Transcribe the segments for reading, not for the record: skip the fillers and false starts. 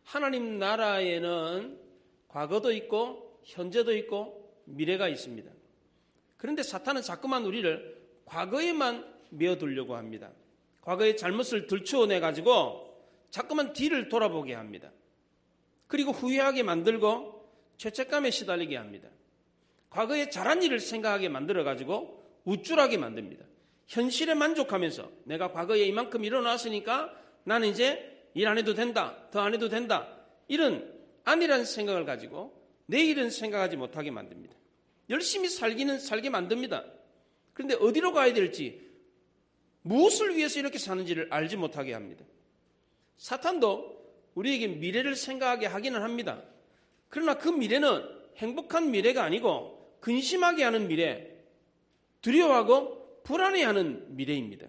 하나님 나라에는 과거도 있고 현재도 있고 미래가 있습니다. 그런데 사탄은 자꾸만 우리를 과거에만 메어두려고 합니다. 과거의 잘못을 들추어내가지고 자꾸만 뒤를 돌아보게 합니다. 그리고 후회하게 만들고 죄책감에 시달리게 합니다. 과거에 잘한 일을 생각하게 만들어가지고 우쭐하게 만듭니다. 현실에 만족하면서 내가 과거에 이만큼 일어났으니까 나는 이제 일 안 해도 된다, 더 안 해도 된다, 이런 안일한 생각을 가지고 내일은 생각하지 못하게 만듭니다. 열심히 살기는 살게 만듭니다. 그런데 어디로 가야 될지, 무엇을 위해서 이렇게 사는지를 알지 못하게 합니다. 사탄도 우리에게 미래를 생각하게 하기는 합니다. 그러나 그 미래는 행복한 미래가 아니고 근심하게 하는 미래, 두려워하고 불안해하는 미래입니다.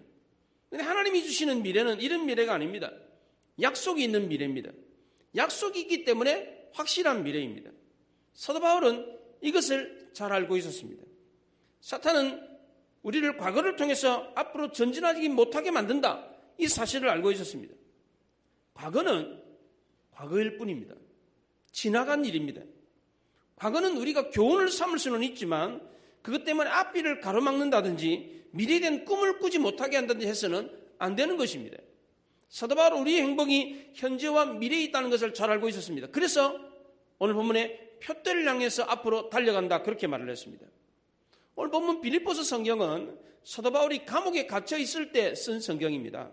그런데 하나님이 주시는 미래는 이런 미래가 아닙니다. 약속이 있는 미래입니다. 약속이 있기 때문에 확실한 미래입니다. 사도 바울은 이것을 잘 알고 있었습니다. 사탄은 우리를 과거를 통해서 앞으로 전진하지 못하게 만든다, 이 사실을 알고 있었습니다. 과거는 과거일 뿐입니다. 지나간 일입니다. 과거는 우리가 교훈을 삼을 수는 있지만 그것 때문에 앞길을 가로막는다든지 미래에 대한 꿈을 꾸지 못하게 한다든지 해서는 안 되는 것입니다. 사도 바울은 우리의 행복이 현재와 미래에 있다는 것을 잘 알고 있었습니다. 그래서 오늘 본문에 표대를 향해서 앞으로 달려간다, 그렇게 말을 했습니다. 오늘 본문 빌립보서 성경은 사도 바울이 감옥에 갇혀 있을 때 쓴 성경입니다.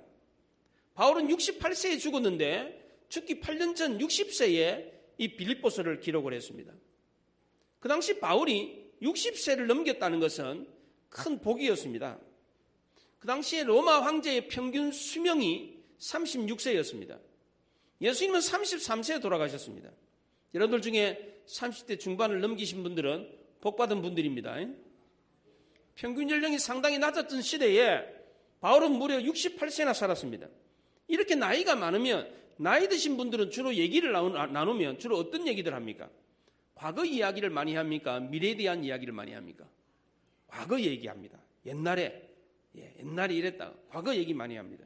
바울은 68세에 죽었는데 죽기 8년 전 60세에 이 빌립보서를 기록을 했습니다. 그 당시 바울이 60세를 넘겼다는 것은 큰 복이었습니다. 그 당시에 로마 황제의 평균 수명이 36세였습니다. 예수님은 33세에 돌아가셨습니다. 여러분들 중에 30대 중반을 넘기신 분들은 복받은 분들입니다. 평균 연령이 상당히 낮았던 시대에 바울은 무려 68세나 살았습니다. 이렇게 나이가 많으면, 나이 드신 분들은 주로 얘기를 나누면 주로 어떤 얘기들 합니까? 과거 이야기를 많이 합니까? 미래에 대한 이야기를 많이 합니까? 과거 얘기합니다. 옛날에 이랬다, 과거 얘기 많이 합니다.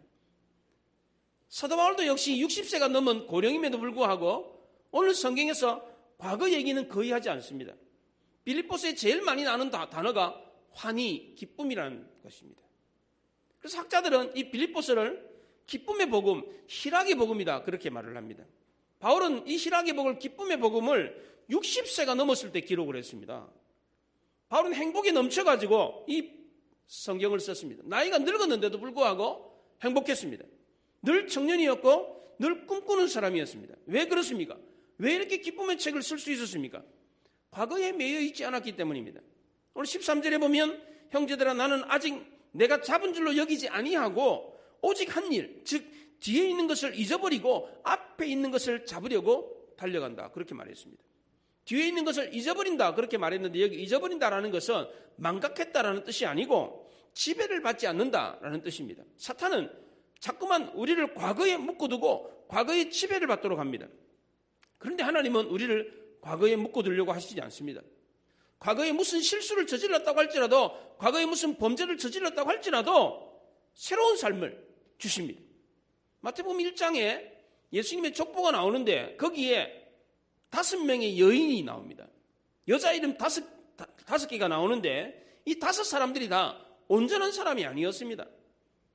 사도 바울도 역시 60세가 넘은 고령임에도 불구하고 오늘 성경에서 과거 얘기는 거의 하지 않습니다. 빌립보서에 제일 많이 나오는 단어가 환희, 기쁨이라는 것입니다. 그래서 학자들은 이 빌립보서를 기쁨의 복음, 희락의 복음이다, 그렇게 말을 합니다. 바울은 이 희락의 복음, 기쁨의 복음을 60세가 넘었을 때 기록을 했습니다. 바울은 행복에 넘쳐가지고 이 성경을 썼습니다. 나이가 늙었는데도 불구하고 행복했습니다. 늘 청년이었고 늘 꿈꾸는 사람이었습니다. 왜 그렇습니까? 왜 이렇게 기쁨의 책을 쓸 수 있었습니까? 과거에 매여 있지 않았기 때문입니다. 오늘 13절에 보면 형제들아 나는 아직 내가 잡은 줄로 여기지 아니하고 오직 한 일, 즉 뒤에 있는 것을 잊어버리고 앞에 있는 것을 잡으려고 달려간다, 그렇게 말했습니다. 뒤에 있는 것을 잊어버린다, 그렇게 말했는데 여기 잊어버린다라는 것은 망각했다라는 뜻이 아니고 지배를 받지 않는다라는 뜻입니다. 사탄은 자꾸만 우리를 과거에 묶어두고 과거에 지배를 받도록 합니다. 그런데 하나님은 우리를 과거에 묶어두려고 하시지 않습니다. 과거에 무슨 실수를 저질렀다고 할지라도, 과거에 무슨 범죄를 저질렀다고 할지라도 새로운 삶을 주십니다. 마태복음 1장에 예수님의 족보가 나오는데 거기에 5명의 여인이 나옵니다. 여자 이름 5개가 나오는데 이 5사람들이 다 온전한 사람이 아니었습니다.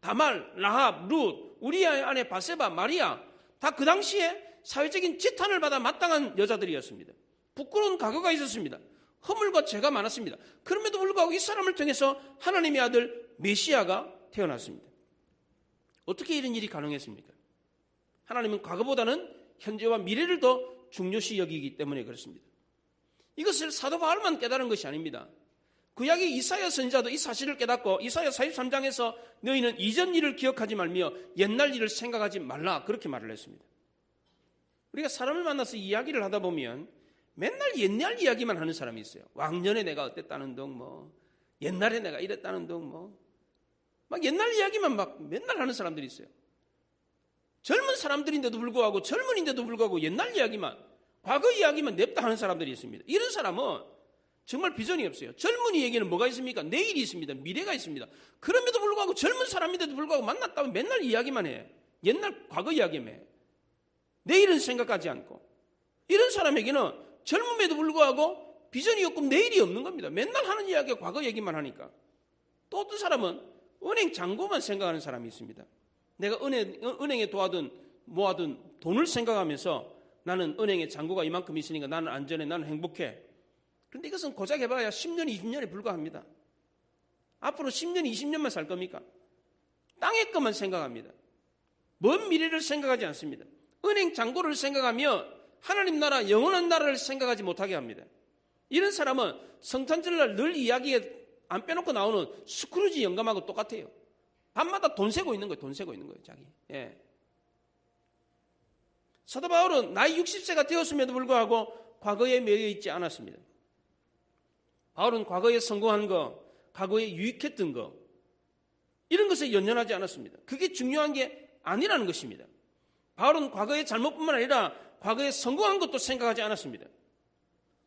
다말, 라합, 룻, 우리아의 아내 바세바, 마리아, 다 그 당시에 사회적인 지탄을 받아 마땅한 여자들이었습니다. 부끄러운 과거가 있었습니다. 허물과 죄가 많았습니다. 그럼에도 불구하고 이 사람을 통해서 하나님의 아들 메시아가 태어났습니다. 어떻게 이런 일이 가능했습니까? 하나님은 과거보다는 현재와 미래를 더 중요시 여기기 때문에 그렇습니다. 이것을 사도 바울만 깨달은 것이 아닙니다. 구약의 이사야 선지자도 이 사실을 깨닫고 이사야 43장에서 너희는 이전 일을 기억하지 말며 옛날 일을 생각하지 말라, 그렇게 말을 했습니다. 우리가 사람을 만나서 이야기를 하다 보면 맨날 옛날 이야기만 하는 사람이 있어요. 왕년에 내가 어땠다는 둥, 옛날에 내가 이랬다는 둥, 막 옛날 이야기만 막 맨날 하는 사람들이 있어요. 젊은 사람들인데도 불구하고, 젊은인데도 불구하고 옛날 이야기만, 과거 이야기만 냅다 하는 사람들이 있습니다. 이런 사람은 정말 비전이 없어요. 젊은이에게는 뭐가 있습니까? 내일이 있습니다. 미래가 있습니다. 그럼에도 불구하고 젊은 사람인데도 불구하고 만났다면 맨날 이야기만 해. 옛날 과거 이야기만 해. 내일은 생각하지 않고, 이런 사람에게는 젊음에도 불구하고 비전이 없고 내일이 없는 겁니다. 맨날 하는 이야기가 과거 얘기만 하니까. 또 어떤 사람은 은행 잔고만 생각하는 사람이 있습니다. 내가 은행에 모아둔 돈을 생각하면서 나는 은행에 잔고가 이만큼 있으니까 나는 안전해, 나는 행복해. 그런데 이것은 고작 해봐야 10년, 20년에 불과합니다. 앞으로 10년, 20년만 살 겁니까? 땅의 것만 생각합니다. 먼 미래를 생각하지 않습니다. 은행 잔고를 생각하며 하나님 나라, 영원한 나라를 생각하지 못하게 합니다. 이런 사람은 성탄절날 늘 이야기에 안 빼놓고 나오는 스크루지 영감하고 똑같아요. 밤마다 돈 세고 있는 거예요, 자기. 예. 사도 바울은 나이 60세가 되었음에도 불구하고 과거에 매여 있지 않았습니다. 바울은 과거에 성공한 거, 과거에 유익했던 거, 이런 것에 연연하지 않았습니다. 그게 중요한 게 아니라는 것입니다. 바울은 과거의 잘못뿐만 아니라 과거에 성공한 것도 생각하지 않았습니다.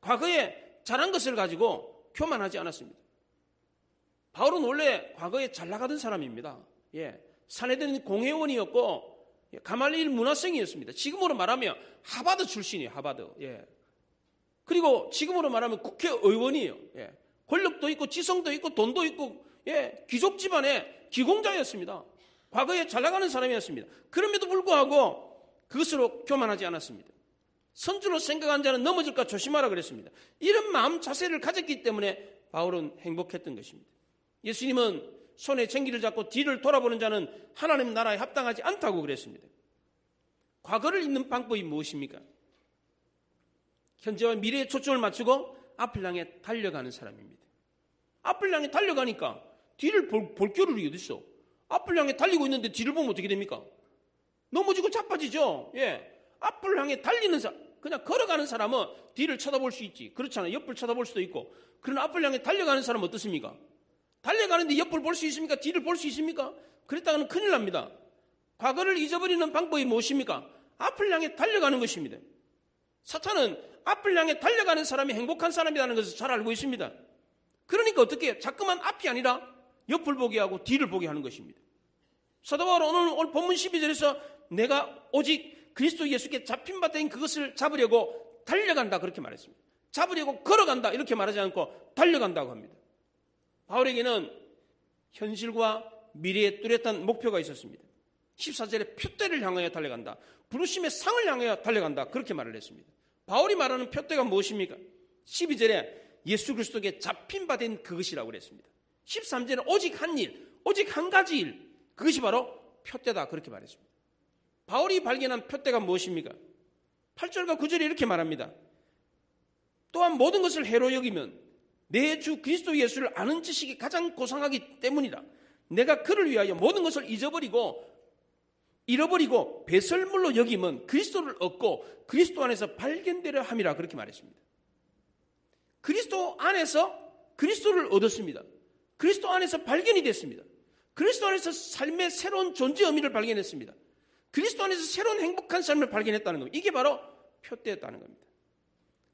과거에 잘한 것을 가지고 교만하지 않았습니다. 바울은 원래 과거에 잘 나가던 사람입니다. 예. 산헤드린 공회원이었고 가말리엘 문화생이었습니다. 지금으로 말하면 하버드 출신이에요. 하버드. 예. 그리고 지금으로 말하면 국회의원이에요. 예. 권력도 있고 지성도 있고 돈도 있고, 예, 귀족 집안의 기공자였습니다. 과거에 잘 나가는 사람이었습니다. 그럼에도 불구하고 그것으로 교만하지 않았습니다. 선주로 생각한 자는 넘어질까 조심하라 그랬습니다. 이런 마음 자세를 가졌기 때문에 바울은 행복했던 것입니다. 예수님은 손에 쟁기를 잡고 뒤를 돌아보는 자는 하나님 나라에 합당하지 않다고 그랬습니다. 과거를 잊는 방법이 무엇입니까? 현재와 미래에 초점을 맞추고 앞을 향해 달려가는 사람입니다. 앞을 향해 달려가니까 뒤를 볼 겨를이 어디 있어? 앞을 향해 달리고 있는데 뒤를 보면 어떻게 됩니까? 넘어지고 자빠지죠. 예. 앞을 향해 달리는 사람, 그냥 걸어가는 사람은 뒤를 쳐다볼 수 있지. 그렇잖아요. 옆을 쳐다볼 수도 있고. 그러나 앞을 향해 달려가는 사람은 어떻습니까? 달려가는데 옆을 볼 수 있습니까? 뒤를 볼 수 있습니까? 그랬다가는 큰일 납니다. 과거를 잊어버리는 방법이 무엇입니까? 앞을 향해 달려가는 것입니다. 사탄은 앞을 향해 달려가는 사람이 행복한 사람이라는 것을 잘 알고 있습니다. 그러니까 어떻게 해요? 자꾸만 앞이 아니라 옆을 보게 하고 뒤를 보게 하는 것입니다. 사도 바울은 오늘 본문 12절에서 내가 오직 그리스도 예수께 잡힌 바 된 그것을 잡으려고 달려간다 그렇게 말했습니다. 잡으려고 걸어간다 이렇게 말하지 않고 달려간다고 합니다. 바울에게는 현실과 미래에 뚜렷한 목표가 있었습니다. 14절에 표대를 향하여 달려간다. 부르심의 상을 향하여 달려간다. 그렇게 말을 했습니다. 바울이 말하는 표대가 무엇입니까? 12절에 예수 그리스도께 잡힌 바 된 그것이라고 그랬습니다. 13절에 오직 한 일, 오직 한 가지 일, 그것이 바로 표대다. 그렇게 말했습니다. 바울이 발견한 표대가 무엇입니까? 8절과 9절에 이렇게 말합니다. 또한 모든 것을 해로 여기면 내 주 그리스도 예수를 아는 지식이 가장 고상하기 때문이라. 내가 그를 위하여 모든 것을 잃어버리고 배설물로 여기면 그리스도를 얻고 그리스도 안에서 발견되려 함이라. 그렇게 말했습니다. 그리스도 안에서 그리스도를 얻었습니다. 그리스도 안에서 발견이 됐습니다. 그리스도 안에서 삶의 새로운 존재 의미를 발견했습니다. 그리스도 안에서 새로운 행복한 삶을 발견했다는 겁니다. 이게 바로 표대였다는 겁니다.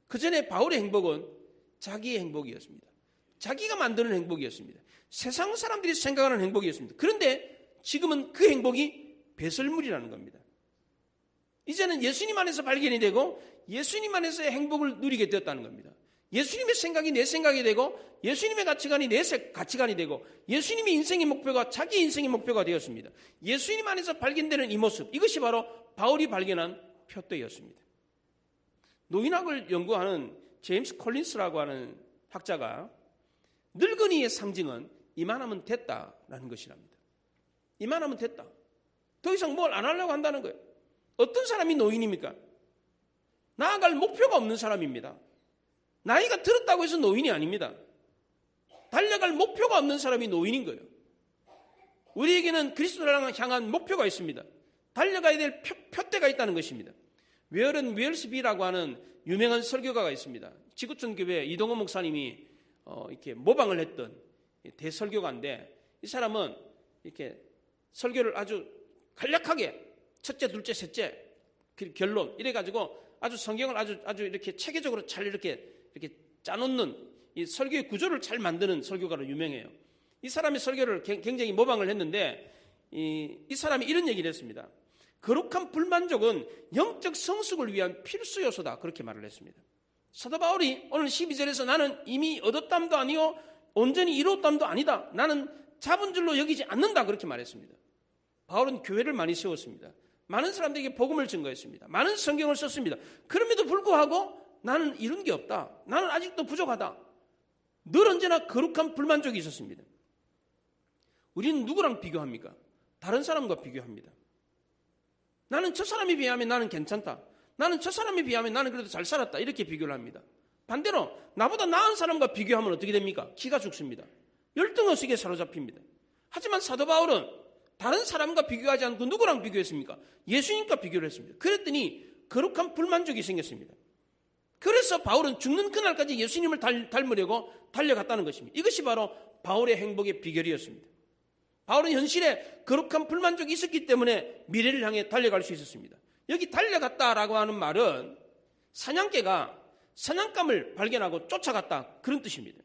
그 전에 바울의 행복은 자기의 행복이었습니다. 자기가 만드는 행복이었습니다. 세상 사람들이 생각하는 행복이었습니다. 그런데 지금은 그 행복이 배설물이라는 겁니다. 이제는 예수님 안에서 발견이 되고 예수님 안에서의 행복을 누리게 되었다는 겁니다. 예수님의 생각이 내 생각이 되고 예수님의 가치관이 내 가치관이 되고 예수님의 인생의 목표가 자기 인생의 목표가 되었습니다. 예수님 안에서 발견되는 이 모습, 이것이 바로 바울이 발견한 표대였습니다. 노인학을 연구하는 제임스 콜린스라고 하는 학자가 늙은이의 상징은 이만하면 됐다라는 것이랍니다. 이만하면 됐다. 더 이상 뭘 안 하려고 한다는 거예요. 어떤 사람이 노인입니까? 나아갈 목표가 없는 사람입니다. 나이가 들었다고 해서 노인이 아닙니다. 달려갈 목표가 없는 사람이 노인인 거예요. 우리에게는 그리스도를 향한 목표가 있습니다. 달려가야 될 표대가 있다는 것입니다. 웨어런 웰스비라고 하는 유명한 설교가가 있습니다. 지구촌 교회 이동호 목사님이 이렇게 모방을 했던 대설교가인데, 이 사람은 이렇게 설교를 아주 간략하게 첫째, 둘째, 셋째 결론 이래가지고 아주 성경을 아주 이렇게 체계적으로 잘 이렇게 짜놓는 이 설교의 구조를 잘 만드는 설교가로 유명해요. 이 사람의 설교를 굉장히 모방을 했는데 이 사람이 이런 얘기를 했습니다. 거룩한 불만족은 영적 성숙을 위한 필수 요소다. 그렇게 말을 했습니다. 사도 바울이 오늘 12절에서 나는 이미 얻었담도 아니요 온전히 이루었담도 아니다. 나는 잡은 줄로 여기지 않는다. 그렇게 말했습니다. 바울은 교회를 많이 세웠습니다. 많은 사람들에게 복음을 증거했습니다. 많은 성경을 썼습니다. 그럼에도 불구하고 나는 이룬 게 없다. 나는 아직도 부족하다. 늘 언제나 거룩한 불만족이 있었습니다. 우리는 누구랑 비교합니까? 다른 사람과 비교합니다. 나는 저 사람에 비하면 나는 괜찮다. 나는 저 사람에 비하면 나는 그래도 잘 살았다. 이렇게 비교를 합니다. 반대로 나보다 나은 사람과 비교하면 어떻게 됩니까? 기가 죽습니다. 열등의식에 사로잡힙니다. 하지만 사도 바울은 다른 사람과 비교하지 않고 누구랑 비교했습니까? 예수님과 비교를 했습니다. 그랬더니 거룩한 불만족이 생겼습니다. 그래서 바울은 죽는 그날까지 예수님을 닮으려고 달려갔다는 것입니다. 이것이 바로 바울의 행복의 비결이었습니다. 바울은 현실에 거룩한 불만족이 있었기 때문에 미래를 향해 달려갈 수 있었습니다. 여기 달려갔다라고 하는 말은 사냥개가 사냥감을 발견하고 쫓아갔다, 그런 뜻입니다.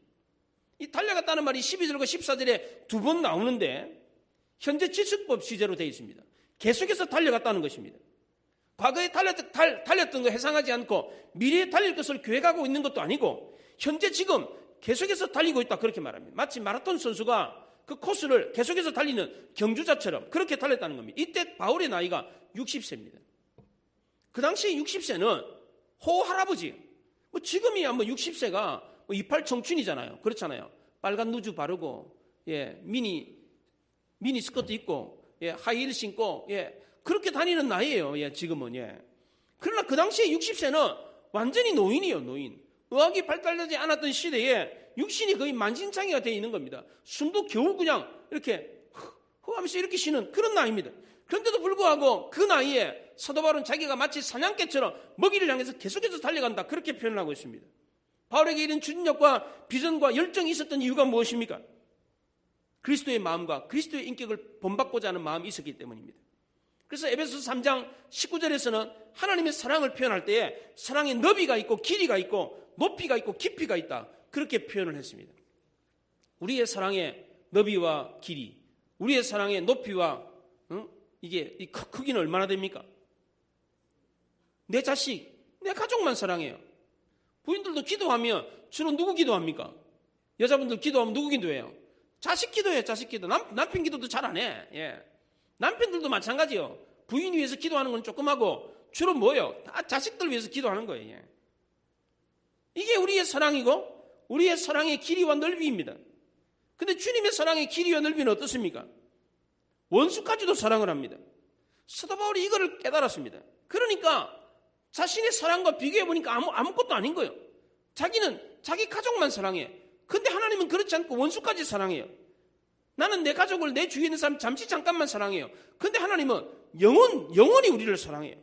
이 달려갔다는 말이 12절과 14절에 두 번 나오는데 현재 지식법 시제로 되어 있습니다. 계속해서 달려갔다는 것입니다. 과거에 달렸던 거 해상하지 않고 미래에 달릴 것을 계획하고 있는 것도 아니고 현재 지금 계속해서 달리고 있다, 그렇게 말합니다. 마치 마라톤 선수가 그 코스를 계속해서 달리는 경주자처럼 그렇게 달렸다는 겁니다. 이때 바울의 나이가 60세입니다. 그 당시 60세는 호할아버지, 지금이야 60세가 이팔 청춘이잖아요. 그렇잖아요. 빨간 누즈 바르고, 미니 스커트 입고, 하이힐 신고, 그렇게 다니는 나이예요. 지금은. 그러나 그 당시에 60세는 완전히 노인이에요. 노인. 의학이 발달되지 않았던 시대에 육신이 거의 만신창이가 되어 있는 겁니다. 숨도 겨우 그냥 이렇게 하면서 이렇게 쉬는 그런 나이입니다. 그런데도 불구하고 그 나이에 사도 바울은 자기가 마치 사냥개처럼 먹이를 향해서 계속해서 달려간다, 그렇게 표현을 하고 있습니다. 바울에게 이런 추진력과 비전과 열정이 있었던 이유가 무엇입니까? 그리스도의 마음과 그리스도의 인격을 본받고자 하는 마음이 있었기 때문입니다. 그래서 에베소서 3장 19절에서는 하나님의 사랑을 표현할 때에 사랑의 너비가 있고 길이가 있고 높이가 있고 깊이가 있다, 그렇게 표현을 했습니다. 우리의 사랑의 너비와 길이, 우리의 사랑의 높이와 이게 이 크기는 얼마나 됩니까? 내 자식, 내 가족만 사랑해요. 부인들도 기도하면 주로 누구 기도합니까? 여자분들 기도하면 누구 기도해요? 자식 기도해요. 자식 기도. 남편 기도도 잘 안 해. 남편들도 마찬가지요. 부인 위해서 기도하는 건 조금 하고 주로 뭐예요? 다 자식들 위해서 기도하는 거예요. 이게 우리의 사랑이고 우리의 사랑의 길이와 넓이입니다. 근데 주님의 사랑의 길이와 넓이는 어떻습니까? 원수까지도 사랑을 합니다. 사도 바울이 이거를 깨달았습니다. 그러니까 자신의 사랑과 비교해보니까 아무것도 아닌 거예요. 자기는 자기 가족만 사랑해. 근데 하나님은 그렇지 않고 원수까지 사랑해요. 나는 내 가족을, 내 주위에 있는 사람 잠깐만 사랑해요. 근데 하나님은 영원히 우리를 사랑해요.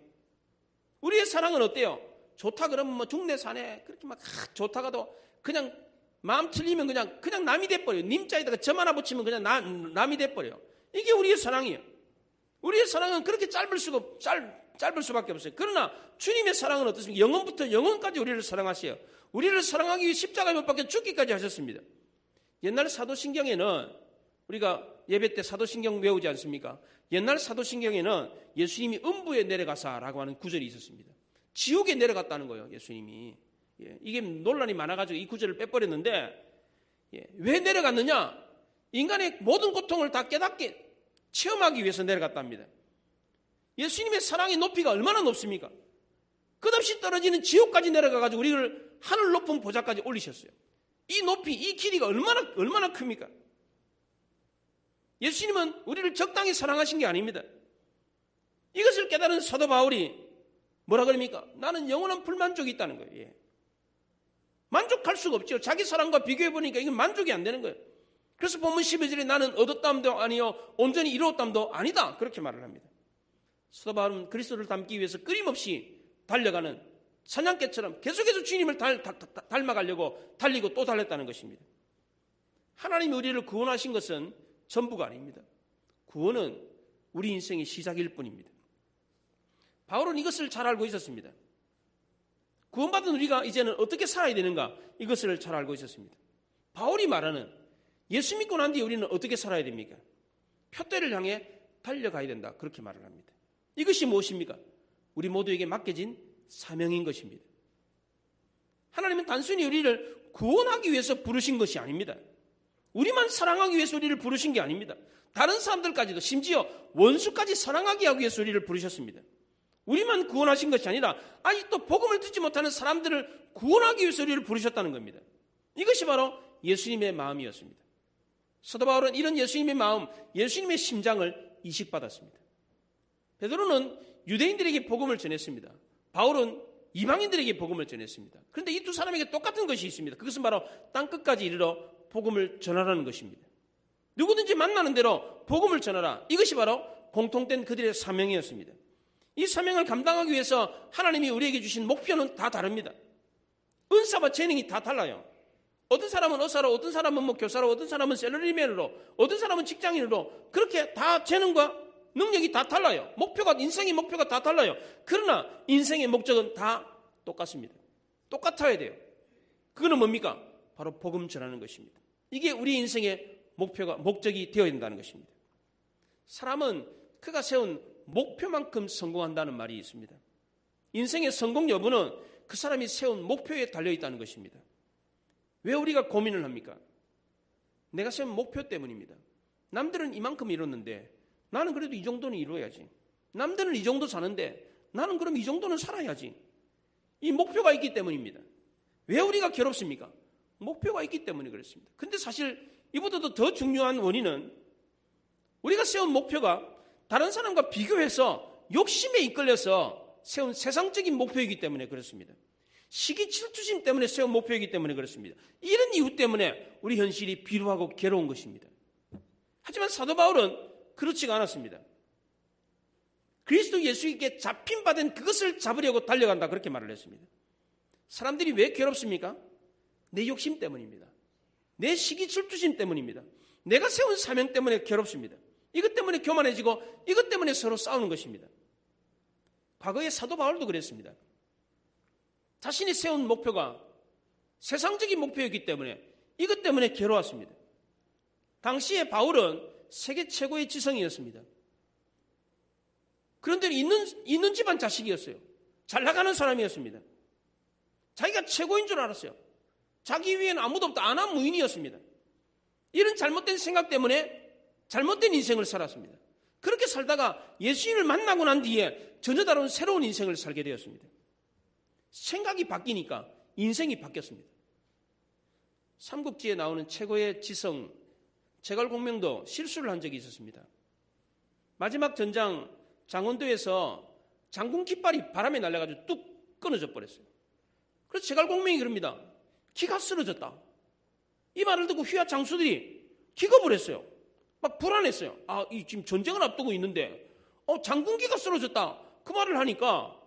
우리의 사랑은 어때요? 좋다 그러면 중내산에 그렇게 막 좋다가도 그냥 마음 틀리면 그냥 남이 돼버려요. 님자에다가 점 하나 붙이면 그냥 남이 돼버려요. 이게 우리의 사랑이에요. 우리의 사랑은 그렇게 짧을 수밖에 없어요. 그러나 주님의 사랑은 어떻습니까? 영원부터 영원까지 우리를 사랑하세요. 우리를 사랑하기 위해 십자가에 못 박혀 죽기까지 하셨습니다. 옛날 사도신경에는 우리가 예배 때 사도신경 외우지 않습니까? 옛날 사도신경에는 예수님이 음부에 내려가사라고 하는 구절이 있었습니다. 지옥에 내려갔다는 거예요, 예수님이. 이게 논란이 많아가지고 이 구절을 빼버렸는데, 왜 내려갔느냐? 인간의 모든 고통을 다 깨닫게 체험하기 위해서 내려갔답니다. 예수님의 사랑의 높이가 얼마나 높습니까? 끝없이 떨어지는 지옥까지 내려가가지고 우리를 하늘 높은 보좌까지 올리셨어요. 이 높이, 이 길이가 얼마나 큽니까? 예수님은 우리를 적당히 사랑하신 게 아닙니다. 이것을 깨달은 사도 바울이 뭐라 그럽니까? 나는 영원한 불만족이 있다는 거예요. 만족할 수가 없죠. 자기 사랑과 비교해보니까 이건 만족이 안 되는 거예요. 그래서 본문 12절에 나는 얻었담도 아니요 온전히 이루었담도 아니다, 그렇게 말을 합니다. 사도 바울은 그리스도를 닮기 위해서 끊임없이 달려가는 사냥개처럼 계속해서 주님을 닮아가려고 달리고 또 달렸다는 것입니다. 하나님이 우리를 구원하신 것은 전부가 아닙니다. 구원은 우리 인생의 시작일 뿐입니다. 바울은 이것을 잘 알고 있었습니다. 구원받은 우리가 이제는 어떻게 살아야 되는가, 이것을 잘 알고 있었습니다. 바울이 말하는 예수 믿고 난 뒤에 우리는 어떻게 살아야 됩니까? 표대를 향해 달려가야 된다, 그렇게 말을 합니다. 이것이 무엇입니까? 우리 모두에게 맡겨진 사명인 것입니다. 하나님은 단순히 우리를 구원하기 위해서 부르신 것이 아닙니다. 우리만 사랑하기 위해서 우리를 부르신 게 아닙니다. 다른 사람들까지도, 심지어 원수까지 사랑하게 하기 위해서 우리를 부르셨습니다. 우리만 구원하신 것이 아니라 아직도 복음을 듣지 못하는 사람들을 구원하기 위해서 우리를 부르셨다는 겁니다. 이것이 바로 예수님의 마음이었습니다. 사도 바울은 이런 예수님의 마음, 예수님의 심장을 이식받았습니다. 베드로는 유대인들에게 복음을 전했습니다. 바울은 이방인들에게 복음을 전했습니다. 그런데 이 두 사람에게 똑같은 것이 있습니다. 그것은 바로 땅끝까지 이르러 복음을 전하라는 것입니다. 누구든지 만나는 대로 복음을 전하라. 이것이 바로 공통된 그들의 사명이었습니다. 이 사명을 감당하기 위해서 하나님이 우리에게 주신 목표는 다 다릅니다. 은사와 재능이 다 달라요. 어떤 사람은 의사로, 어떤 사람은 교사로, 어떤 사람은 셀러리맨으로, 어떤 사람은 직장인으로, 그렇게 다 재능과 능력이 다 달라요. 인생의 목표가 다 달라요. 그러나 인생의 목적은 다 똑같습니다. 똑같아야 돼요. 그거는 뭡니까? 바로 복음 전하는 것입니다. 이게 우리 인생의 목적이 되어야 된다는 것입니다. 사람은 그가 세운 목표만큼 성공한다는 말이 있습니다. 인생의 성공 여부는 그 사람이 세운 목표에 달려있다는 것입니다. 왜 우리가 고민을 합니까? 내가 세운 목표 때문입니다. 남들은 이만큼 이뤘는데 나는 그래도 이 정도는 이루어야지. 남들은 이 정도 사는데 나는 그럼 이 정도는 살아야지. 이 목표가 있기 때문입니다. 왜 우리가 괴롭습니까? 목표가 있기 때문에 그렇습니다. 근데 사실 이보다도 더 중요한 원인은 우리가 세운 목표가 다른 사람과 비교해서 욕심에 이끌려서 세운 세상적인 목표이기 때문에 그렇습니다. 시기 질투심 때문에 세운 목표이기 때문에 그렇습니다. 이런 이유 때문에 우리 현실이 비루하고 괴로운 것입니다. 하지만 사도 바울은 그렇지가 않았습니다. 그리스도 예수에게 잡힌 바 된 그것을 잡으려고 달려간다, 그렇게 말을 했습니다. 사람들이 왜 괴롭습니까? 내 욕심 때문입니다. 내 시기 질투심 때문입니다. 내가 세운 사명 때문에 괴롭습니다. 이것 때문에 교만해지고 이것 때문에 서로 싸우는 것입니다. 과거에 사도 바울도 그랬습니다. 자신이 세운 목표가 세상적인 목표였기 때문에 이것 때문에 괴로웠습니다. 당시에 바울은 세계 최고의 지성이었습니다. 그런데 있는 집안 자식이었어요. 잘 나가는 사람이었습니다. 자기가 최고인 줄 알았어요. 자기 위에는 아무도 없다. 안한 무인이었습니다. 이런 잘못된 생각 때문에 잘못된 인생을 살았습니다. 그렇게 살다가 예수님을 만나고 난 뒤에 전혀 다른 새로운 인생을 살게 되었습니다. 생각이 바뀌니까 인생이 바뀌었습니다. 삼국지에 나오는 최고의 지성 제갈공명도 실수를 한 적이 있었습니다. 마지막 전장 장원도에서 장군 깃발이 바람에 날려가지고 뚝 끊어져 버렸어요. 그래서 제갈공명이 그럽니다. 기가 쓰러졌다. 이 말을 듣고 휘하 장수들이 기겁을 했어요. 막 불안했어요. 지금 전쟁을 앞두고 있는데 장군기가 쓰러졌다. 그 말을 하니까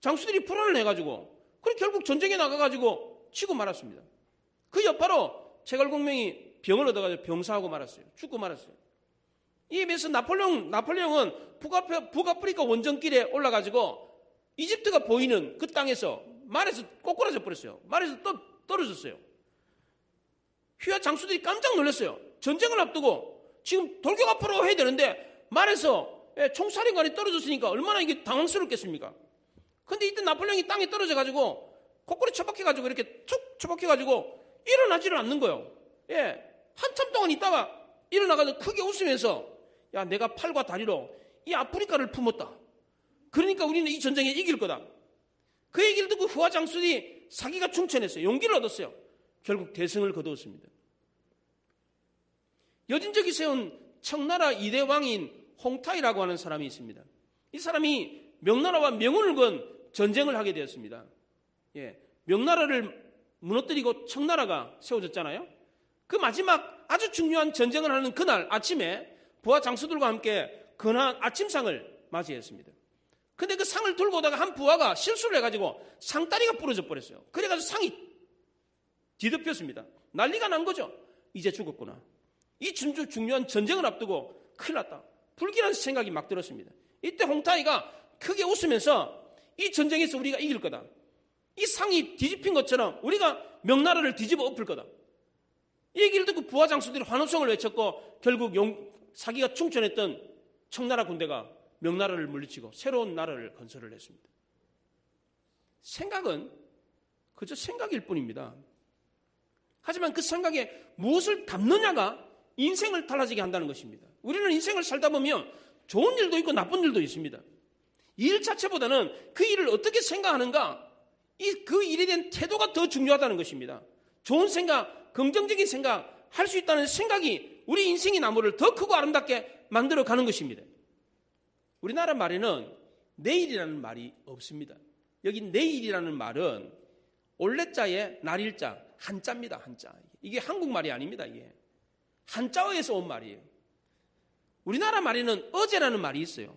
장수들이 불안을 해가지고 그래 결국 전쟁에 나가가지고 치고 말았습니다. 그 여파로 제갈공명이 병을 얻어가지고 병사하고 말았어요. 죽고 말았어요. 이에 비해서 나폴레옹은 북아프리카 원정길에 올라가지고 이집트가 보이는 그 땅에서 말에서 꼬꾸라져 버렸어요. 말에서 떨어졌어요. 휘하 장수들이 깜짝 놀랐어요. 전쟁을 앞두고 지금 돌격 앞으로 해야 되는데 말에서 총사령관이 떨어졌으니까 얼마나 이게 당황스럽겠습니까? 근데 이때 나폴레옹이 땅에 떨어져가지고 코끼리 처박혀가지고 이렇게 툭 처박혀가지고 일어나지를 않는 거예요. 한참 동안 있다가 일어나가지고 크게 웃으면서 야, 내가 팔과 다리로 이 아프리카를 품었다. 그러니까 우리는 이 전쟁에 이길 거다. 그 얘기를 듣고 후하 장수들이 사기가 충천했어요. 용기를 얻었어요. 결국 대승을 거두었습니다. 여진적이 세운 청나라 2대 왕인 홍타이라고 하는 사람이 있습니다. 이 사람이 명나라와 명운을 건 전쟁을 하게 되었습니다. 명나라를 무너뜨리고 청나라가 세워졌잖아요. 그 마지막 아주 중요한 전쟁을 하는 그날 아침에 부하 장수들과 함께 근한 아침상을 맞이했습니다. 근데 그 상을 들고 오다가 한 부하가 실수를 해가지고 상다리가 부러져 버렸어요. 그래가지고 상이 뒤덮였습니다. 난리가 난 거죠. 이제 죽었구나. 이 중요한 전쟁을 앞두고 큰일 났다. 불길한 생각이 막 들었습니다. 이때 홍타이가 크게 웃으면서 이 전쟁에서 우리가 이길 거다. 이 상이 뒤집힌 것처럼 우리가 명나라를 뒤집어 엎을 거다. 이 얘기를 듣고 부하 장수들이 환호성을 외쳤고 결국 사기가 충천했던 청나라 군대가 명나라를 물리치고 새로운 나라를 건설을 했습니다. 생각은 그저 생각일 뿐입니다. 하지만 그 생각에 무엇을 담느냐가 인생을 달라지게 한다는 것입니다. 우리는 인생을 살다 보면 좋은 일도 있고 나쁜 일도 있습니다. 일 자체보다는 그 일을 어떻게 생각하는가, 그 일에 대한 태도가 더 중요하다는 것입니다. 좋은 생각, 긍정적인 생각, 할 수 있다는 생각이 우리 인생의 나무를 더 크고 아름답게 만들어가는 것입니다. 우리나라 말에는 내일이라는 말이 없습니다. 여기 내일이라는 말은 올레자에 날일자, 한자입니다. 한자. 이게 한국말이 아닙니다. 이게 한자어에서 온 말이에요. 우리나라 말에는 어제라는 말이 있어요.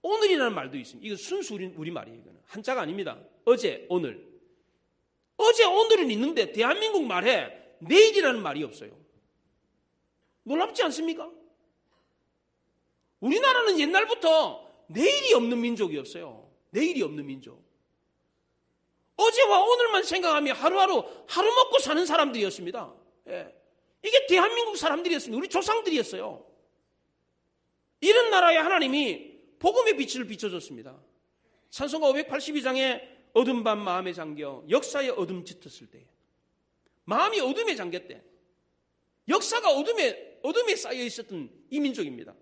오늘이라는 말도 있습니다. 이거 순수 우리말이에요. 이거는 한자가 아닙니다. 어제, 오늘. 어제, 오늘은 있는데 대한민국 말에 내일이라는 말이 없어요. 놀랍지 않습니까? 우리나라는 옛날부터 내일이 없는 민족이었어요. 내일이 없는 민족. 어제와 오늘만 생각하며 하루하루 하루 먹고 사는 사람들이었습니다. 예. 이게 대한민국 사람들이었습니다. 우리 조상들이었어요. 이런 나라에 하나님이 복음의 빛을 비춰줬습니다. 찬송가 582장에 어둠 밤 마음에 잠겨 역사의 어둠 짙었을 때, 마음이 어둠에 잠겼대. 역사가 어둠에 쌓여 있었던 이 민족입니다.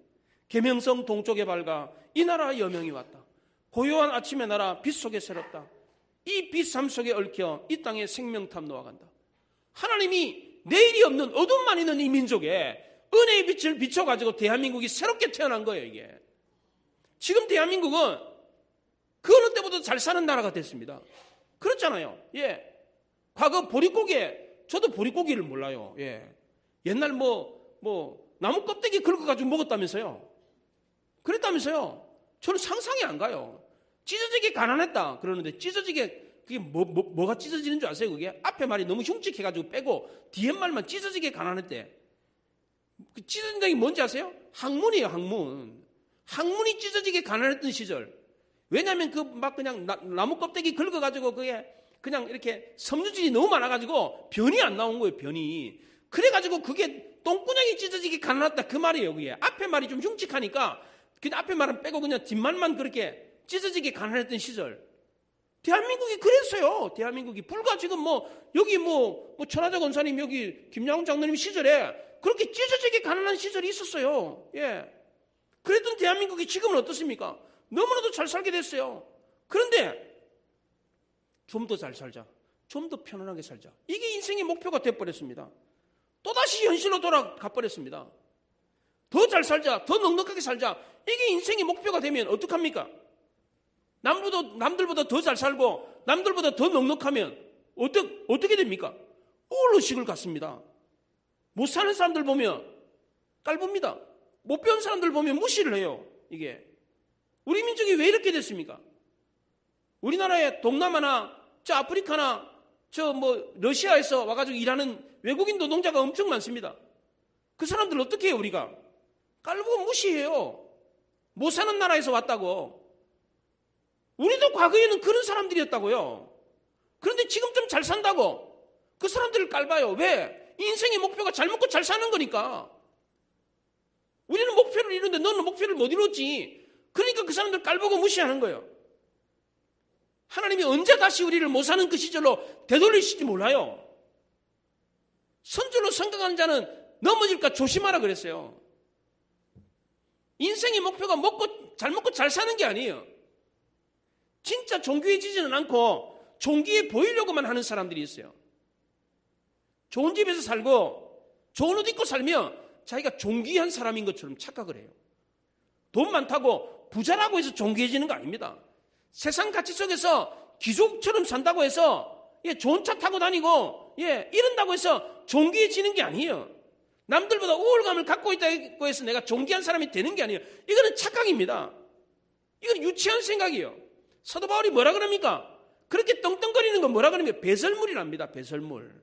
계명성 동쪽에 밝아 이 나라 여명이 왔다. 고요한 아침의 나라 빛 속에 새롭다. 이 빛 삶 속에 얽혀 이 땅에 생명탑 놓아간다. 하나님이 내일이 없는 어둠만 있는 이 민족에 은혜의 빛을 비춰가지고 대한민국이 새롭게 태어난 거예요. 이게 지금 대한민국은 그 어느 때보다 잘 사는 나라가 됐습니다. 그렇잖아요. 예. 과거 보릿고기에, 저도 보릿고기를 몰라요. 예. 옛날 나무 껍데기 긁어가지고 먹었다면서요. 그랬다면서요. 저는 상상이 안 가요. 찢어지게 가난했다 그러는데, 찢어지게, 그게 뭐가 찢어지는 줄 아세요? 그게 앞에 말이 너무 흉측해가지고 빼고 뒤에 말만 찢어지게 가난했대. 그 찢어진다는 게 뭔지 아세요? 학문이에요. 학문이 찢어지게 가난했던 시절. 왜냐하면 그냥 나무 껍데기 긁어가지고 그게 그냥 이렇게 섬유질이 너무 많아가지고 변이 안 나온 거예요. 변이. 그래가지고 그게 똥구녕이 찢어지게 가난했다 그 말이에요. 그게 앞에 말이 좀 흉측하니까 그냥 앞에 말은 빼고 그냥 뒷말만 그렇게 찢어지게 가난했던 시절. 대한민국이 그랬어요. 대한민국이 불과 지금 여기 천하자 권사님, 여기 김양훈 장로님 시절에 그렇게 찢어지게 가난한 시절이 있었어요. 예. 그랬던 대한민국이 지금은 어떻습니까? 너무나도 잘 살게 됐어요. 그런데 좀 더 잘 살자, 좀 더 편안하게 살자, 이게 인생의 목표가 돼버렸습니다. 또다시 현실로 돌아가 버렸습니다. 더 잘 살자, 더 넉넉하게 살자, 이게 인생의 목표가 되면 어떡합니까? 남들보다 더 잘 살고 남들보다 더 넉넉하면 어떻게 됩니까? 우울의식을 갖습니다. 못 사는 사람들 보면 깔봅니다. 못 배운 사람들 보면 무시를 해요. 이게 우리 민족이 왜 이렇게 됐습니까? 우리나라에 동남아나 저 아프리카나 러시아에서 와가지고 일하는 외국인 노동자가 엄청 많습니다. 그 사람들 어떻게 해요? 우리가 깔보고 무시해요. 못 사는 나라에서 왔다고. 우리도 과거에는 그런 사람들이었다고요. 그런데 지금 좀 잘 산다고 그 사람들을 깔봐요. 왜? 인생의 목표가 잘 먹고 잘 사는 거니까. 우리는 목표를 이루는데 너는 목표를 못 이뤘지. 그러니까 그 사람들 깔보고 무시하는 거예요. 하나님이 언제 다시 우리를 못 사는 그 시절로 되돌리실지 몰라요. 선줄로 생각하는 자는 넘어질까 조심하라 그랬어요. 인생의 목표가 잘 먹고 잘 사는 게 아니에요. 진짜 존귀해지지는 않고 존귀해 보이려고만 하는 사람들이 있어요. 좋은 집에서 살고 좋은 옷 입고 살면 자기가 존귀한 사람인 것처럼 착각을 해요. 돈 많다고 부자라고 해서 존귀해지는 거 아닙니다. 세상 가치 속에서 귀족처럼 산다고 해서 좋은 차 타고 다니고 이런다고 해서 존귀해지는 게 아니에요. 남들보다 우월감을 갖고 있다고 해서 내가 존귀한 사람이 되는 게 아니에요. 이거는 착각입니다. 이건 유치한 생각이에요. 사도 바울이 뭐라 그럽니까? 그렇게 떵떵거리는 건 뭐라 그러면 배설물이랍니다. 배설물.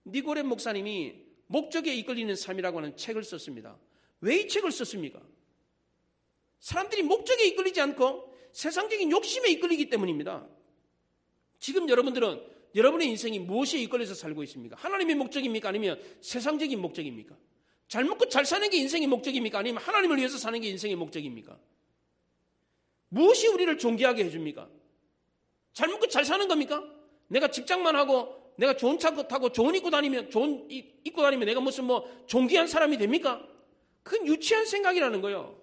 니고렘 목사님이 목적에 이끌리는 삶이라고 하는 책을 썼습니다. 왜 이 책을 썼습니까? 사람들이 목적에 이끌리지 않고 세상적인 욕심에 이끌리기 때문입니다. 지금 여러분들은 여러분의 인생이 무엇에 이끌려서 살고 있습니까? 하나님의 목적입니까? 아니면 세상적인 목적입니까? 잘 먹고 잘 사는 게 인생의 목적입니까? 아니면 하나님을 위해서 사는 게 인생의 목적입니까? 무엇이 우리를 존귀하게 해줍니까? 잘 먹고 잘 사는 겁니까? 내가 직장만 하고 내가 좋은 차 타고 좋은 입고 다니면 내가 무슨 존귀한 사람이 됩니까? 그건 유치한 생각이라는 거예요.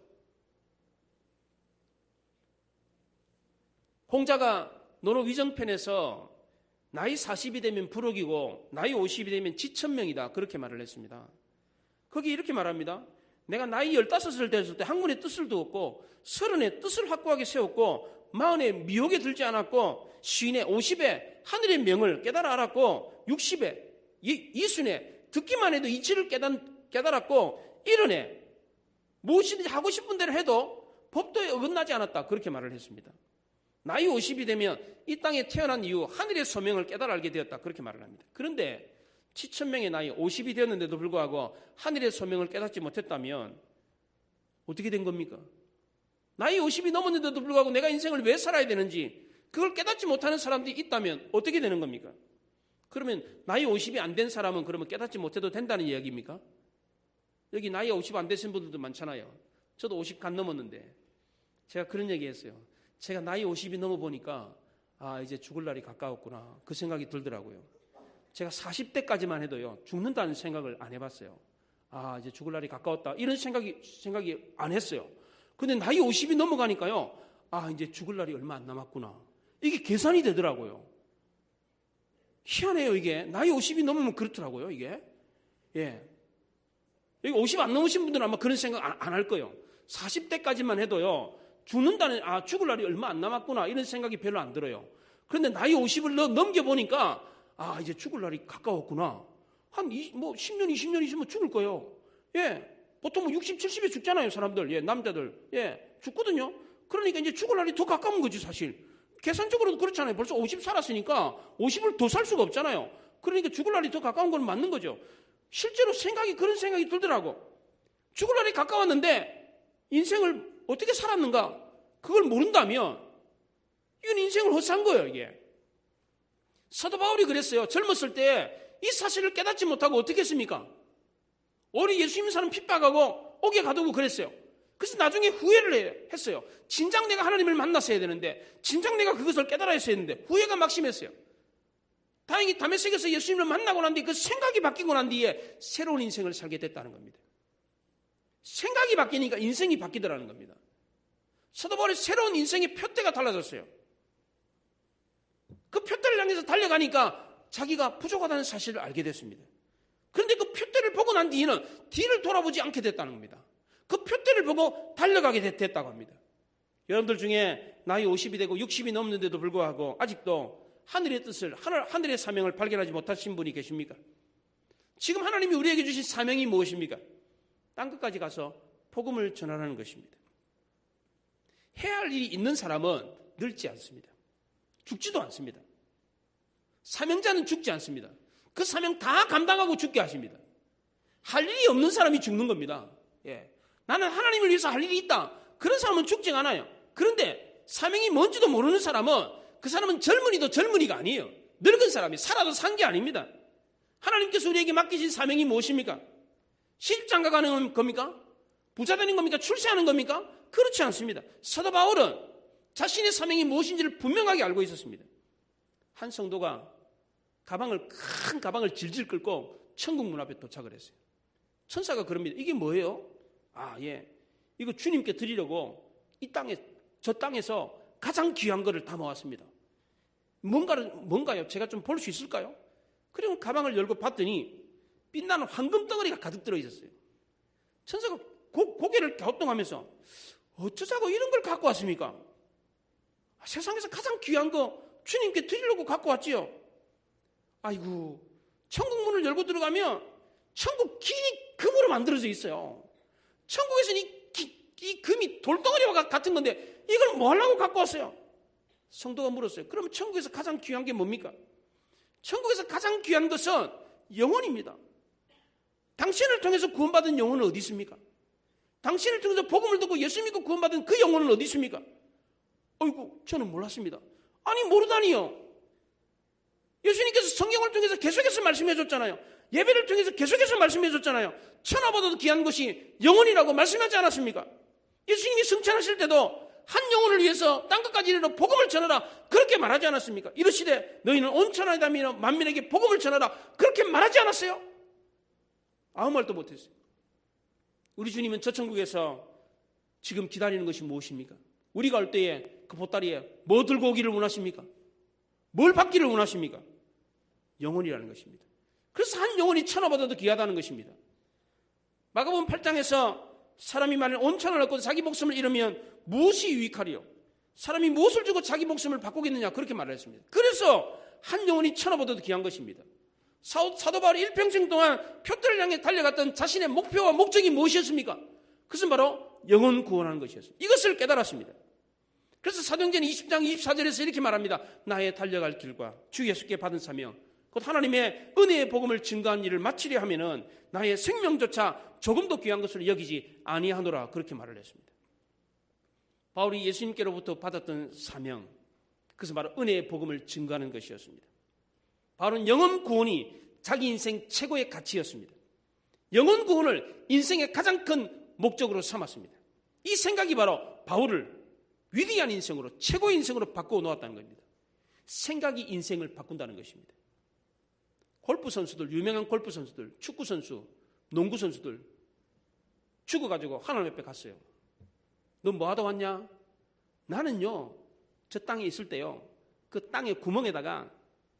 홍자가 논어위정편에서 나이 40이 되면 부록이고 나이 50이 되면 지천명이다, 그렇게 말을 했습니다. 거기 이렇게 말합니다. 내가 나이 15살 됐을 때 학문의 뜻을 두었고 30에 뜻을 확고하게 세웠고 40에 미혹에 들지 않았고 50에 50에 하늘의 명을 깨달아 알았고 60에 이순에 듣기만 해도 이치를 깨달았고 70에 무엇이든지 하고 싶은 대로 해도 법도에 어긋나지 않았다, 그렇게 말을 했습니다. 나이 50이 되면 이 땅에 태어난 이후 하늘의 소명을 깨달아 알게 되었다, 그렇게 말을 합니다. 그런데 7,000명의 나이 50이 되었는데도 불구하고 하늘의 소명을 깨닫지 못했다면 어떻게 된 겁니까? 나이 50이 넘었는데도 불구하고 내가 인생을 왜 살아야 되는지 그걸 깨닫지 못하는 사람들이 있다면 어떻게 되는 겁니까? 그러면 나이 50이 안 된 사람은 그러면 깨닫지 못해도 된다는 이야기입니까? 여기 나이 50 안 되신 분들도 많잖아요. 저도 50 간 넘었는데 제가 그런 얘기 했어요. 제가 나이 50이 넘어보니까 이제 죽을 날이 가까웠구나, 그 생각이 들더라고요. 제가 40대까지만 해도요, 죽는다는 생각을 안 해봤어요. 이제 죽을 날이 가까웠다, 이런 생각이 안 했어요. 근데 나이 50이 넘어가니까요, 이제 죽을 날이 얼마 안 남았구나, 이게 계산이 되더라고요. 희한해요. 이게 나이 50이 넘으면 그렇더라고요. 이게 여기 50 안 넘으신 분들은 아마 그런 생각 안 할 거예요. 40대까지만 해도요, 죽을 날이 얼마 안 남았구나, 이런 생각이 별로 안 들어요. 그런데 나이 50을 넘겨보니까 이제 죽을 날이 가까웠구나. 한 10년, 20년 있으면 죽을 거예요. 보통 60, 70에 죽잖아요, 사람들. 남자들. 죽거든요. 그러니까 이제 죽을 날이 더 가까운 거지, 사실. 계산적으로도 그렇잖아요. 벌써 50 살았으니까 50을 더 살 수가 없잖아요. 그러니까 죽을 날이 더 가까운 건 맞는 거죠. 실제로 그런 생각이 들더라고. 죽을 날이 가까웠는데 인생을 어떻게 살았는가, 그걸 모른다면 이건 인생을 헛산 거예요. 이게 사도 바울이 그랬어요. 젊었을 때 이 사실을 깨닫지 못하고 어떻게 했습니까? 오래 예수 믿는 사람 핍박하고 옥에 가두고 그랬어요. 그래서 나중에 후회를 했어요. 진작 내가 하나님을 만났어야 되는데, 진작 내가 그것을 깨달아야 했는데 후회가 막심했어요. 다행히 다메섹에서 예수님을 만나고 난 뒤에 그 생각이 바뀌고 난 뒤에 새로운 인생을 살게 됐다는 겁니다. 생각이 바뀌니까 인생이 바뀌더라는 겁니다. 사도 바울의 새로운 인생의 표대가 달라졌어요. 그 표대를 향해서 달려가니까 자기가 부족하다는 사실을 알게 됐습니다. 그런데 그 표대를 보고 난 뒤에는 뒤를 돌아보지 않게 됐다는 겁니다. 그 표대를 보고 달려가게 됐다고 합니다. 여러분들 중에 나이 50이 되고 60이 넘는데도 불구하고 아직도 하늘의 뜻을, 하늘의 사명을 발견하지 못하신 분이 계십니까? 지금 하나님이 우리에게 주신 사명이 무엇입니까? 땅끝까지 가서 복음을 전하는 것입니다. 해야 할 일이 있는 사람은 늙지 않습니다. 죽지도 않습니다. 사명자는 죽지 않습니다. 그 사명 다 감당하고 죽게 하십니다. 할 일이 없는 사람이 죽는 겁니다. 나는 하나님을 위해서 할 일이 있다, 그런 사람은 죽지 않아요. 그런데 사명이 뭔지도 모르는 사람은, 그 사람은 젊은이도 젊은이가 아니에요. 늙은 사람이 살아도 산 게 아닙니다. 하나님께서 우리에게 맡기신 사명이 무엇입니까? 시집장가 가는 겁니까? 부자 되는 겁니까? 출세하는 겁니까? 그렇지 않습니다. 사도 바울은 자신의 사명이 무엇인지를 분명하게 알고 있었습니다. 한 성도가 큰 가방을 질질 끌고 천국 문 앞에 도착을 했어요. 천사가 그럽니다. 이게 뭐예요? 이거 주님께 드리려고 저 땅에서 가장 귀한 거를 담아왔습니다. 뭔가요? 제가 좀 볼 수 있을까요? 그리고 가방을 열고 봤더니 빛나는 황금 덩어리가 가득 들어 있었어요. 천사가 고개를 갸우뚱하면서 어쩌자고 이런 걸 갖고 왔습니까? 세상에서 가장 귀한 거 주님께 드리려고 갖고 왔지요. 아이고, 천국 문을 열고 들어가면 천국 길이 금으로 만들어져 있어요. 천국에서는 이 금이 돌덩어리와 같은 건데 이걸 뭐 하려고 갖고 왔어요? 성도가 물었어요. 그럼 천국에서 가장 귀한 게 뭡니까? 천국에서 가장 귀한 것은 영혼입니다. 당신을 통해서 구원받은 영혼은 어디 있습니까? 당신을 통해서 복음을 듣고 예수 믿고 구원받은 그 영혼은 어디 있습니까? 어이구, 저는 몰랐습니다. 아니, 모르다니요. 예수님께서 성경을 통해서 계속해서 말씀해 줬잖아요. 예배를 통해서 계속해서 말씀해 줬잖아요. 천하보다도 귀한 것이 영혼이라고 말씀하지 않았습니까? 예수님이 승천하실 때도 한 영혼을 위해서 땅끝까지 이르러 복음을 전하라 그렇게 말하지 않았습니까? 이르시되 너희는 온 천하에 다니며 만민에게 복음을 전하라 그렇게 말하지 않았어요? 아무 말도 못했어요. 우리 주님은 저 천국에서 지금 기다리는 것이 무엇입니까? 우리가 올 때에 그 보따리에 뭐 들고 오기를 원하십니까? 뭘 받기를 원하십니까? 영혼이라는 것입니다. 그래서 한 영혼이 천하보다도 귀하다는 것입니다. 마가복음 8장에서 사람이 만일 온 천하를 얻고 자기 목숨을 잃으면 무엇이 유익하리요? 사람이 무엇을 주고 자기 목숨을 바꾸겠느냐 그렇게 말을 했습니다. 그래서 한 영혼이 천하보다도 귀한 것입니다. 사도 바울이 일평생 동안 표들을 향해 달려갔던 자신의 목표와 목적이 무엇이었습니까? 그것은 바로 영혼 구원하는 것이었어요. 이것을 깨달았습니다. 그래서 사도행전 20장 24절에서 이렇게 말합니다. 나의 달려갈 길과 주 예수께 받은 사명 곧 하나님의 은혜의 복음을 증거한 일을 마치려 하면은 나의 생명조차 조금도 귀한 것을 여기지 아니하노라 그렇게 말을 했습니다. 바울이 예수님께로부터 받았던 사명 그것은 바로 은혜의 복음을 증거하는 것이었습니다. 바울은 영혼 구원이 자기 인생 최고의 가치였습니다. 영혼 구원을 인생의 가장 큰 목적으로 삼았습니다. 이 생각이 바로 바울을 위대한 인생으로 최고의 인생으로 바꾸어 놓았다는 겁니다. 생각이 인생을 바꾼다는 것입니다. 골프 선수들, 유명한 골프 선수들, 축구 선수, 농구 선수들 죽어가지고 하나님 앞에 갔어요. 너 뭐 하다 왔냐? 나는요 저 땅에 있을 때요 그 땅의 구멍에다가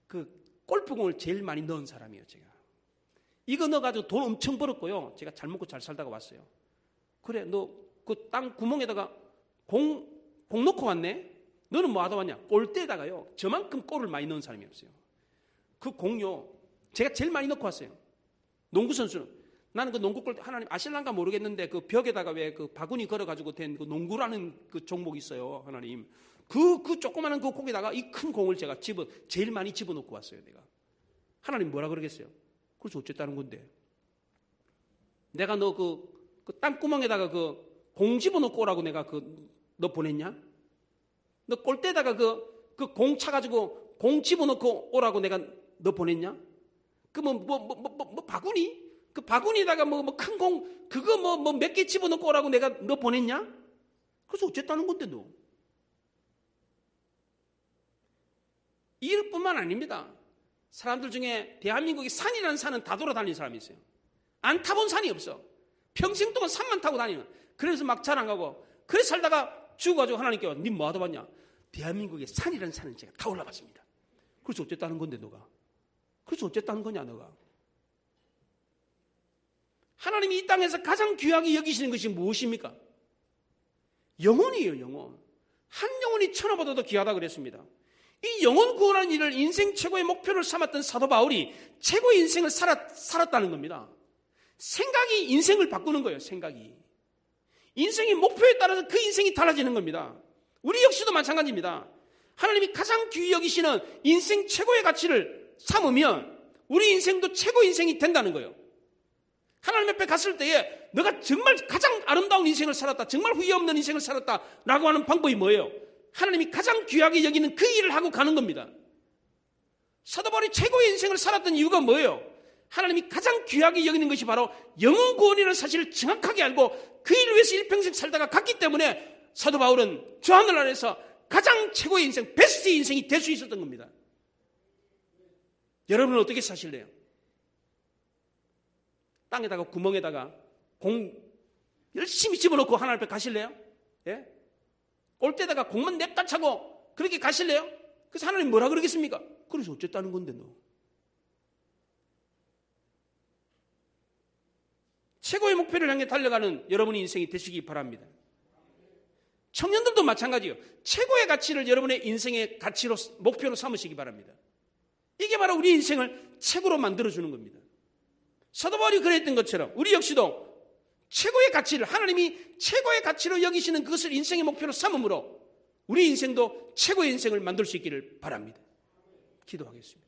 그 골프공을 제일 많이 넣은 사람이에요. 제가 이거 넣어가지고 돈 엄청 벌었고요 제가 잘 먹고 잘 살다가 왔어요. 그래 너 그 땅 구멍에다가 공 넣고 왔네? 너는 뭐 하다 왔냐? 골대에다가요 저만큼 골을 많이 넣은 사람이 없어요. 그 공요 제가 제일 많이 넣고 왔어요. 농구 선수는 나는 그 농구 골대 하나님 아실란가 모르겠는데 그 벽에다가 왜 그 바구니 걸어가지고 된 그 농구라는 그 종목이 있어요. 하나님 그 조그마한 그 공에다가 이 큰 공을 제가 제일 많이 집어넣고 왔어요. 내가 하나님 뭐라 그러겠어요? 그래서 어쨌다는 건데 내가 너 그 땅구멍에다가 그 공 집어넣고 오라고 내가 너 보냈냐? 너 골대에다가 그 공 차가지고 공 집어넣고 오라고 내가 너 보냈냐? 그 뭐 바구니? 그 바구니에다가 뭐 큰 공 그거 뭐 몇 개 집어넣고 오라고 내가 너 보냈냐? 그래서 어쨌다는 건데 너. 이뿐만 아닙니다. 사람들 중에 대한민국이 산이라는 산은 다 돌아다니는 사람이 있어요. 안 타본 산이 없어. 평생 동안 산만 타고 다니는. 그래서 막 자랑하고 그래서 살다가 죽어가지고 하나님께 니 뭐 하다 봤냐? 대한민국의 산이라는 산은 제가 다 올라봤습니다. 그래서 어쨌다는 건데 너가. 그래서 어쨌다는 거냐 너가. 하나님이 이 땅에서 가장 귀하게 여기시는 것이 무엇입니까? 영혼이에요. 영혼. 한 영혼이 천하보다도 귀하다 그랬습니다. 이 영혼 구원하는 일을 인생 최고의 목표를 삼았던 사도 바울이 최고의 인생을 살았다는 겁니다. 생각이 인생을 바꾸는 거예요. 생각이. 인생의 목표에 따라서 그 인생이 달라지는 겁니다. 우리 역시도 마찬가지입니다. 하나님이 가장 귀히 여기시는 인생 최고의 가치를 삼으면 우리 인생도 최고 인생이 된다는 거예요. 하나님 앞에 갔을 때에 너가 정말 가장 아름다운 인생을 살았다, 정말 후회 없는 인생을 살았다라고 하는 방법이 뭐예요? 하나님이 가장 귀하게 여기는 그 일을 하고 가는 겁니다. 사도 바울이 최고의 인생을 살았던 이유가 뭐예요? 하나님이 가장 귀하게 여기는 것이 바로 영혼 구원이라는 사실을 정확하게 알고 그 일을 위해서 일평생 살다가 갔기 때문에 사도 바울은 저 하늘 아래서 가장 최고의 인생, 베스트의 인생이 될 수 있었던 겁니다. 여러분은 어떻게 사실래요? 땅에다가 구멍에다가 공 열심히 집어넣고 하나님 앞에 가실래요? 예? 골대에다가 공만 냅다 차고 그렇게 가실래요? 그래서 하나님 뭐라 그러겠습니까? 그래서 어쨌다는 건데 너. 최고의 목표를 향해 달려가는 여러분의 인생이 되시기 바랍니다. 청년들도 마찬가지예요. 최고의 가치를 여러분의 인생의 가치로 목표로 삼으시기 바랍니다. 이게 바로 우리 인생을 최고로 만들어주는 겁니다. 사도 바울이 그랬던 것처럼 우리 역시도 최고의 가치를 하나님이 최고의 가치로 여기시는 그것을 인생의 목표로 삼음으로 우리 인생도 최고의 인생을 만들 수 있기를 바랍니다. 기도하겠습니다.